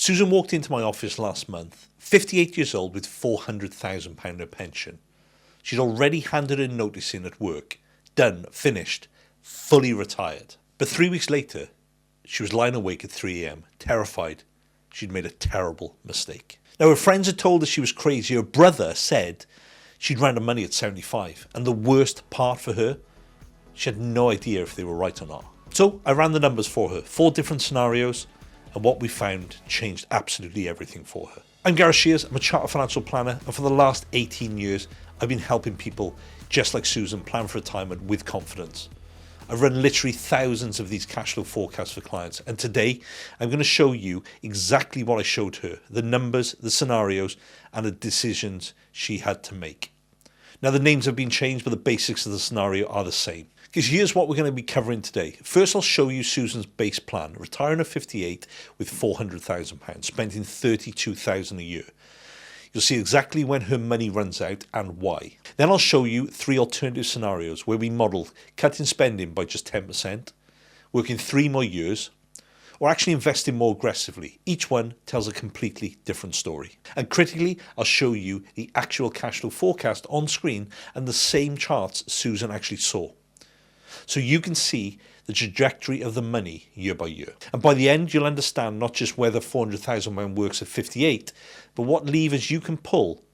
Susan walked into my office last month, 58 years old with £400,000 of pension. She'd already handed her notice in at work, done, finished, fully retired. But 3 weeks later, she was lying awake at 3 a.m, terrified she'd made a terrible mistake. Now, her friends had told her she was crazy. Her brother said she'd ran out of money at 75. And the worst part for her, she had no idea if they were right or not. So I ran the numbers for her, 4 different scenarios, and what we found changed absolutely everything for her. I'm Gareth Shears, I'm a chartered financial planner, and for the last 18 years, I've been helping people just like Susan plan for retirement with confidence. I've run literally thousands of these cash flow forecasts for clients, and today I'm going to show you exactly what I showed her, the numbers, the scenarios, and the decisions she had to make. Now, the names have been changed, but the basics of the scenario are the same. Because here's what we're going to be covering today. First, I'll show you Susan's base plan, retiring at 58 with £400,000, spending £32,000 a year. You'll see exactly when her money runs out and why. Then I'll show you 3 alternative scenarios where we modelled cutting spending by just 10%, working 3 more years, or actually investing more aggressively. Each one tells a completely different story. And critically, I'll show you the actual cash flow forecast on screen and the same charts Susan actually saw. So you can see the trajectory of the money year by year. And by the end, you'll understand not just whether £400,000 works at 58, but what levers you can pull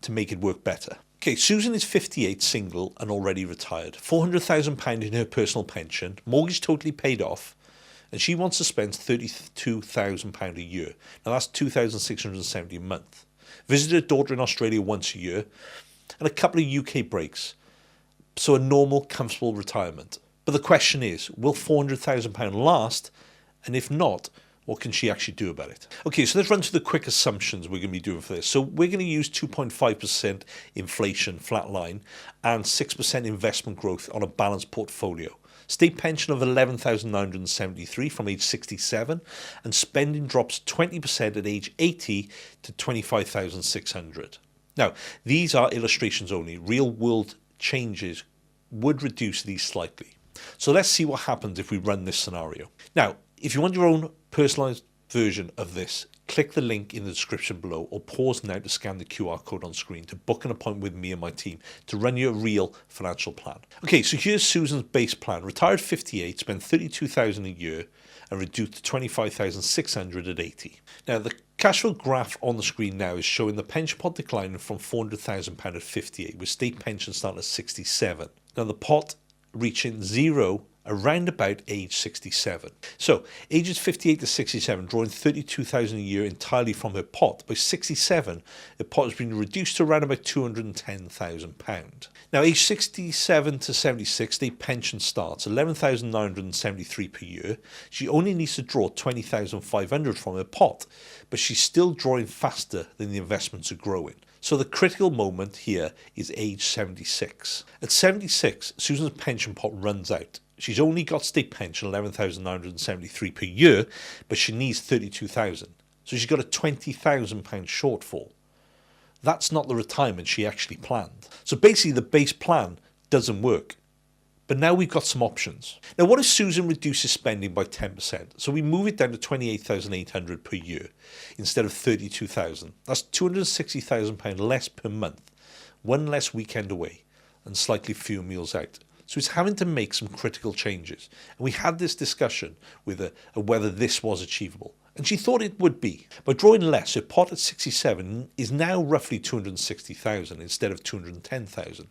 to make it work better. Okay, Susan is 58, single and already retired. £400,000 in her personal pension, mortgage totally paid off, and she wants to spend £32,000 a year. Now that's £2,670 a month. Visit her daughter in Australia once a year, and a couple of UK breaks. So a normal, comfortable retirement. But the question is, will £400,000 last? And if not, what can she actually do about it? Okay, so let's run through the quick assumptions we're going to be doing for this. So we're going to use 2.5% inflation flat line and 6% investment growth on a balanced portfolio. State pension of £11,973 from age 67, and spending drops 20% at age 80 to £25,600. Now, these are illustrations only. Real world changes would reduce these slightly. So let's see what happens if we run this scenario. Now, if you want your own personalized version of this, click the link in the description below or pause now to scan the QR code on screen to book an appointment with me and my team to run you a real financial plan. Okay, so here's Susan's base plan. Retired 58, spend £32,000 a year and reduced to £25,600 at 80. Now, the cash flow graph on the screen now is showing the pension pot declining from £400,000 at 58, with state pension starting at 67. Now, the pot reaching zero around about age 67. So, ages 58 to 67, drawing £32,000 a year entirely from her pot. By 67, the pot has been reduced to around about £210,000. Now, age 67 to 76, state pension starts £11,973 per year. She only needs to draw £20,500 from her pot, but she's still drawing faster than the investments are growing. So the critical moment here is age 76. At 76, Susan's pension pot runs out. She's only got state pension £11,973 per year, but she needs £32,000. So she's got a £20,000 shortfall. That's not the retirement she actually planned. So basically the base plan doesn't work. But now we've got some options. Now, what if Susan reduces spending by 10%? So we move it down to £28,800 per year instead of £32,000. That's £260,000 less per month, one less weekend away, and slightly fewer meals out. So it's having to make some critical changes. And we had this discussion with her of whether this was achievable. And she thought it would be. By drawing less, her pot at 67 is now roughly $260,000 instead of $210,000.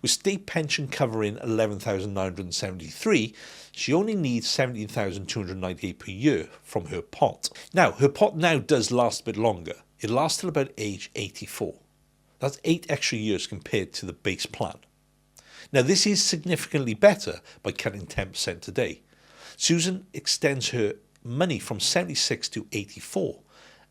With state pension covering $11,973, she only needs $17,298 per year from her pot. Now, her pot now does last a bit longer. It lasts till about age 84. That's 8 extra years compared to the base plan. Now, this is significantly better by cutting 10% today. Susan extends her money from 76 to 84,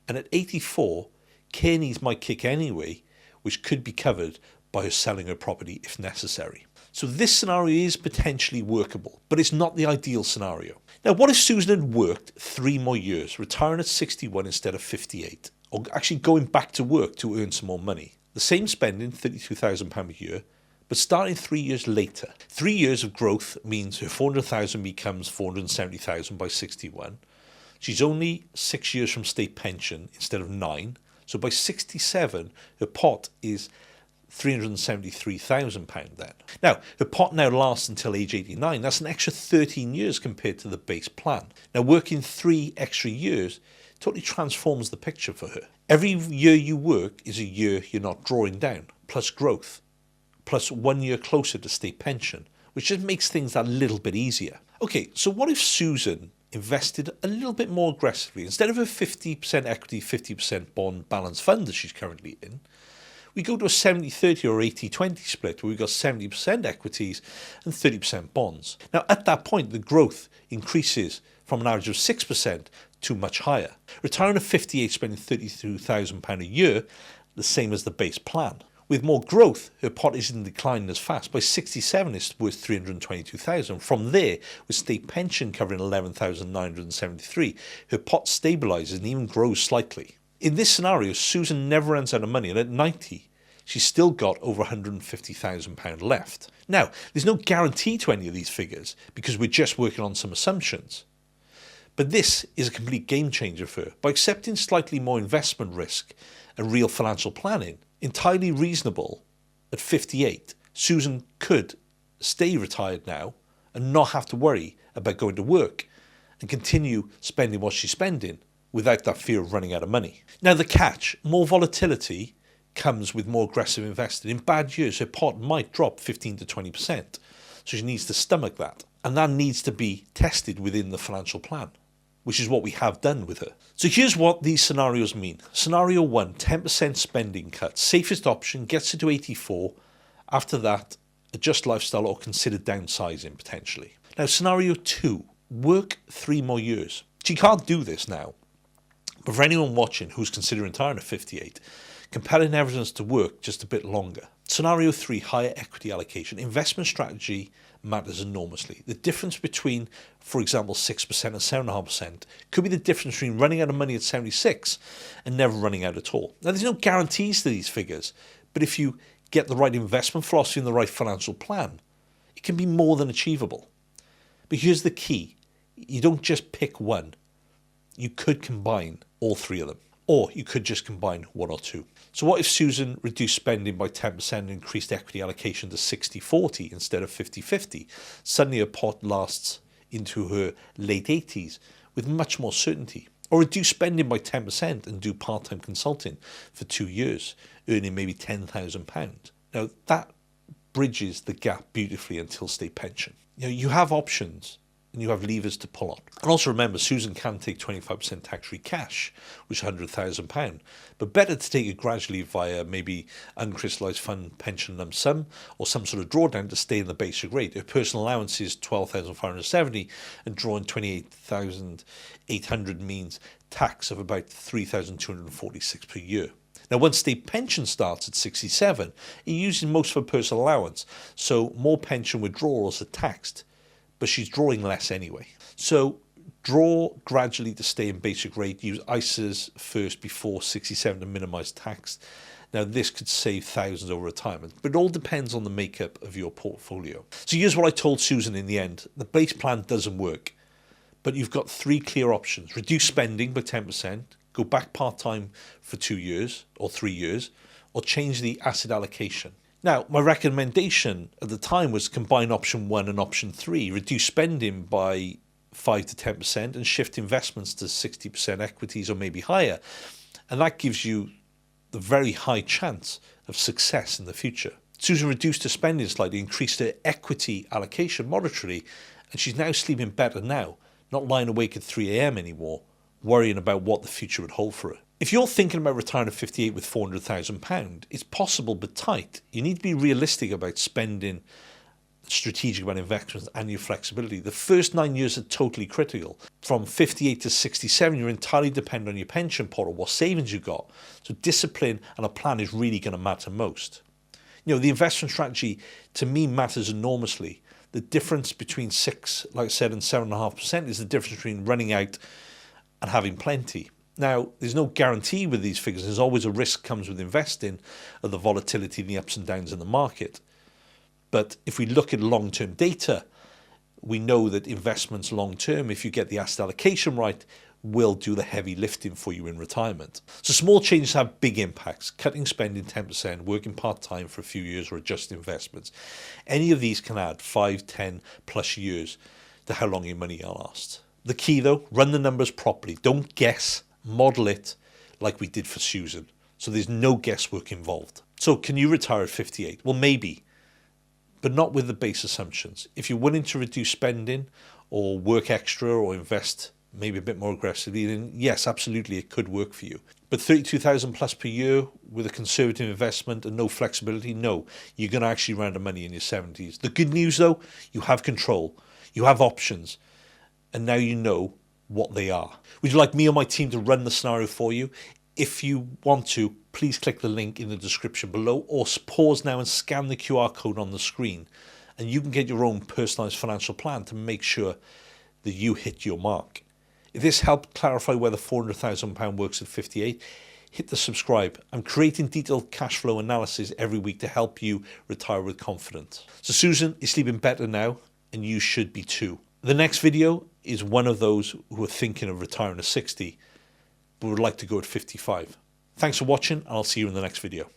and at 84, care needs might kick anyway, which could be covered by her selling her property if necessary. So this scenario is potentially workable, but it's not the ideal scenario. Now, what if Susan had worked 3 more years, retiring at 61 instead of 58, or actually going back to work to earn some more money? The same spending, £32,000 a year, but starting 3 years later. 3 years of growth means her 400,000 becomes 470,000 by 61. She's only 6 years from state pension instead of 9. So by 67, her pot is £373,000 then. Now, her pot now lasts until age 89. That's an extra 13 years compared to the base plan. Now, working 3 extra years totally transforms the picture for her. Every year you work is a year you're not drawing down, plus growth, plus 1 year closer to state pension, which just makes things that little bit easier. Okay, so what if Susan invested a little bit more aggressively? Instead of a 50% equity, 50% bond balance fund that she's currently in, we go to a 70-30 or 80-20 split where we've got 70% equities and 30% bonds. Now, at that point, the growth increases from an average of 6% to much higher. Retiring at 58, spending £32,000 a year, the same as the base plan. With more growth, her pot isn't declining as fast. By 67, it's worth £322,000. From there, with state pension covering £11,973, her pot stabilises and even grows slightly. In this scenario, Susan never runs out of money, and at 90, she's still got over £150,000 left. Now, there's no guarantee to any of these figures because we're just working on some assumptions. But this is a complete game changer for her. By accepting slightly more investment risk and real financial planning, entirely reasonable, at 58, Susan could stay retired now and not have to worry about going to work and continue spending what she's spending without that fear of running out of money. Now, the catch, more volatility comes with more aggressive investing. In bad years, her pot might drop 15 to 20%, so she needs to stomach that. And that needs to be tested within the financial plan, which is what we have done with her. So here's what these scenarios mean. Scenario 1, 10% spending cut. Safest option, gets her to 84. After that, adjust lifestyle or consider downsizing potentially. Now, scenario 2, work 3 more years. She can't do this now. But for anyone watching who's considering retiring at 58, compelling evidence to work just a bit longer. Scenario 3, higher equity allocation. Investment strategy matters enormously. The difference between, for example, 6% and 7.5% could be the difference between running out of money at 76 and never running out at all. Now, there's no guarantees to these figures, but if you get the right investment philosophy and the right financial plan, it can be more than achievable. But here's the key. You don't just pick one. You could combine all 3 of them, or you could just combine 1 or 2. So what if Susan reduced spending by 10% and increased equity allocation to 60-40 instead of 50-50? Suddenly her pot lasts into her late 80s with much more certainty. Or reduce spending by 10% and do part-time consulting for 2 years, earning maybe £10,000. Now that bridges the gap beautifully until state pension. You have options and you have levers to pull on. And also remember, Susan can take 25% tax-free cash, which is £100,000, but better to take it gradually via maybe uncrystallised fund pension lump sum or some sort of drawdown to stay in the basic rate. Her personal allowance is £12,570 and drawing £28,800 means tax of about £3,246 per year. Now, once state pension starts at 67, it uses most of her personal allowance, so more pension withdrawals are taxed, but she's drawing less anyway. So draw gradually to stay in basic rate. Use ISAs first before 67 to minimise tax. Now, this could save thousands over retirement, but it all depends on the makeup of your portfolio. So here's what I told Susan in the end. The base plan doesn't work, but you've got 3 clear options. Reduce spending by 10%, go back part-time for 2 years or 3 years, or change the asset allocation. Now, my recommendation at the time was combine option 1 and option 3, reduce spending by 5 to 10% and shift investments to 60% equities or maybe higher. And that gives you the very high chance of success in the future. Susan reduced her spending slightly, increased her equity allocation moderately, and she's now sleeping better now, not lying awake at 3 a.m. anymore, worrying about what the future would hold for her. If you're thinking about retiring at 58 with £400,000, it's possible but tight. You need to be realistic about spending, strategic about investments and your flexibility. The first 9 years are totally critical. From 58 to 67, you're entirely dependent on your pension pot or what savings you got. So discipline and a plan is really going to matter most. The investment strategy to me matters enormously. The difference between 6, like I said, and 7.5% is the difference between running out and having plenty. Now, there's no guarantee with these figures. There's always a risk comes with investing of the volatility and the ups and downs in the market. But if we look at long-term data, we know that investments long-term, if you get the asset allocation right, will do the heavy lifting for you in retirement. So small changes have big impacts. Cutting spending 10%, working part-time for a few years, or adjusting investments. Any of these can add 5, 10 plus years to how long your money will last. The key though, run the numbers properly. Don't guess, model it like we did for Susan. So there's no guesswork involved. So can you retire at 58? Well, maybe, but not with the base assumptions. If you're willing to reduce spending or work extra or invest maybe a bit more aggressively, then yes, absolutely, it could work for you. But 32,000 plus per year with a conservative investment and no flexibility, no, you're going to actually run out of money in your 70s. The good news though, you have control, you have options, and now you know what they are. Would you like me or my team to run the scenario for you? If you want to, please click the link in the description below, or pause now and scan the QR code on the screen, and you can get your own personalized financial plan to make sure that you hit your mark. If this helped clarify whether £400,000 works at 58, hit the subscribe. I'm creating detailed cash flow analysis every week to help you retire with confidence. So Susan is sleeping better now, and you should be too. The next video is one of those who are thinking of retiring at 60, but would like to go at 55. Thanks for watching, and I'll see you in the next video.